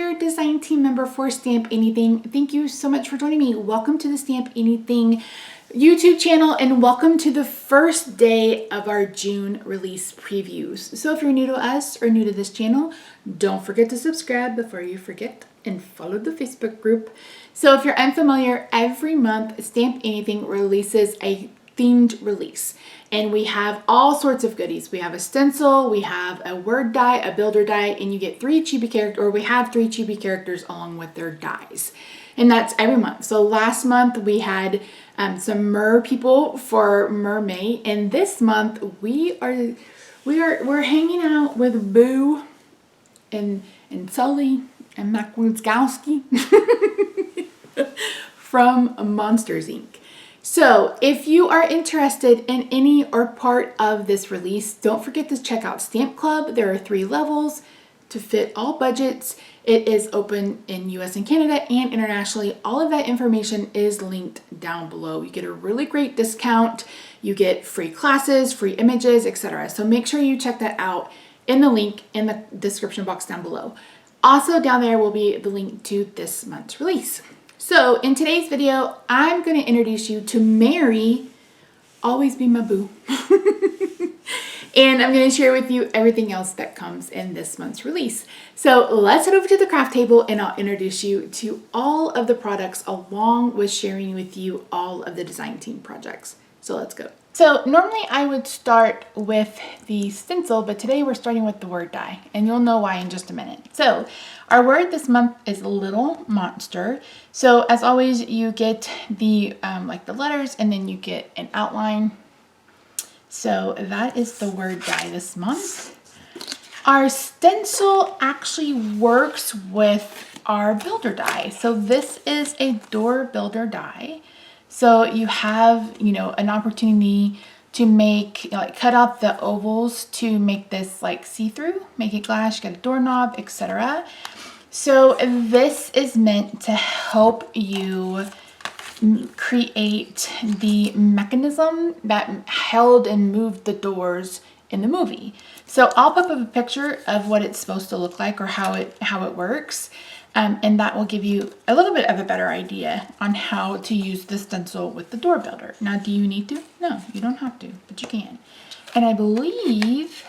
here, design team member for Stamp Anything. Thank you so much for joining me. Welcome to the Stamp Anything YouTube channel and welcome to the first day of our June release previews. So if you're new to us or new to this channel, don't forget to subscribe before you forget and follow the Facebook group. So if you're unfamiliar, every month Stamp Anything releases a themed release. And we have all sorts of goodies. We have a stencil, we have a word die, a builder die, and you get 3 chibi characters, or we have 3 chibi characters along with their dies. And that's every month. So last month we had some mer people for Mermaid, and this month we're hanging out with Boo and Sully and Mac Wazowski from Monsters Inc. So if you are interested in any or part of this release, don't forget to check out Stamp Club. There are 3 levels to fit all budgets. It is open in US and Canada and internationally. All of that information is linked down below. You get a really great discount. You get free classes, free images, etc. So make sure you check that out in the link in the description box down below. Also down there will be the link to this month's release. So in today's video, I'm going to introduce you to Mary, always be my boo. And I'm going to share with you everything else that comes in this month's release. So let's head over to the craft table and I'll introduce you to all of the products along with sharing with you all of the design team projects. So let's go. So normally I would start with the stencil, but today we're starting with the word die, and you'll know why in just a minute. So our word this month is little monster. So as always, you get the like the letters, and then you get an outline. So that is the word die this month. Our stencil actually works with our builder die. So this is a door builder die. So you have, an opportunity to make, like cut out the ovals to make this like see-through, make it glass, you get a doorknob, etc. So this is meant to help you create the mechanism that held and moved the doors in the movie. So I'll put up a picture of what it's supposed to look like or how it works. And that will give you a little bit of a better idea on how to use the stencil with the door builder. Now, do you need to? No, you don't have to, but you can. And I believe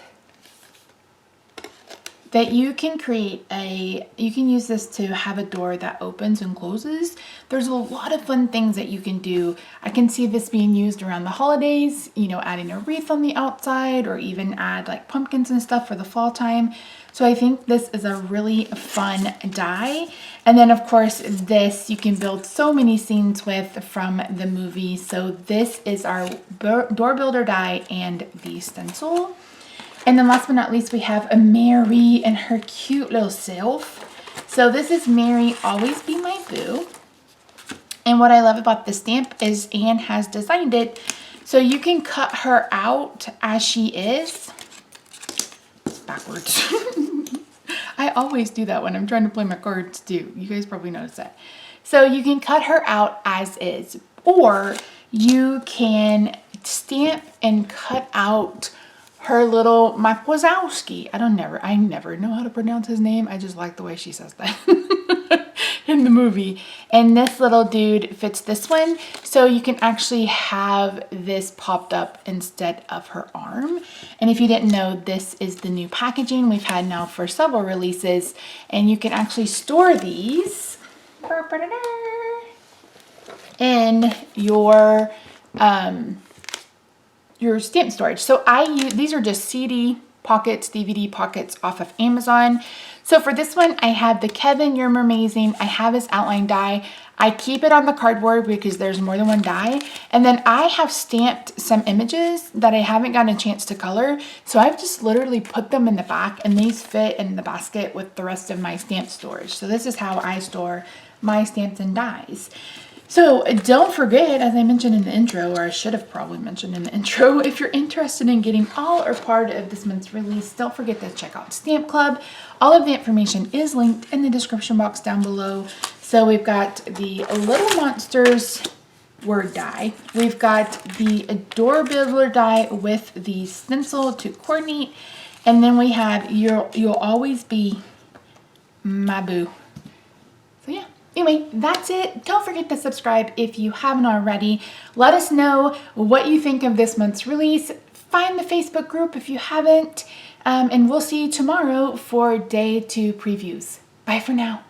that you can use this to have a door that opens and closes. There's a lot of fun things that you can do. I can see this being used around the holidays, adding a wreath on the outside, or even add like pumpkins and stuff for the fall time. So I think this is a really fun die. And then of course this you can build so many scenes with from the movie. So this is our door builder die and the stencil. And then last but not least, we have a Mary and her cute little self. So this is Mary, always be my boo. And what I love about the stamp is Anne has designed it so you can cut her out as she is. Backwards. I always do that when I'm trying to play my cards too. You guys probably noticed that. So you can cut her out as is, or you can stamp and cut out her little Mac Wazowski. I never know how to pronounce his name. I just like the way she says that in the movie. And this little dude fits this one. So you can actually have this popped up instead of her arm. And if you didn't know, this is the new packaging we've had now for several releases. And you can actually store these in your stamp storage. So these are just CD pockets, DVD pockets off of Amazon. So for this one, I have the Kevin, You're Mermazing. I have his outline die. I keep it on the cardboard because there's more than one die. And then I have stamped some images that I haven't gotten a chance to color. So I've just literally put them in the back, and these fit in the basket with the rest of my stamp storage. So this is how I store my stamps and dies. So don't forget, as I mentioned in the intro, or I should have probably mentioned in the intro, if you're interested in getting all or part of this month's release, don't forget to check out Stamp Club. All of the information is linked in the description box down below. So we've got the Little Monsters word die. We've got the door builder die with the stencil to coordinate. And then we have You'll Always Be My Boo. Anyway, that's it. Don't forget to subscribe if you haven't already. Let us know what you think of this month's release. Find the Facebook group if you haven't. And we'll see you tomorrow for day 2 previews. Bye for now.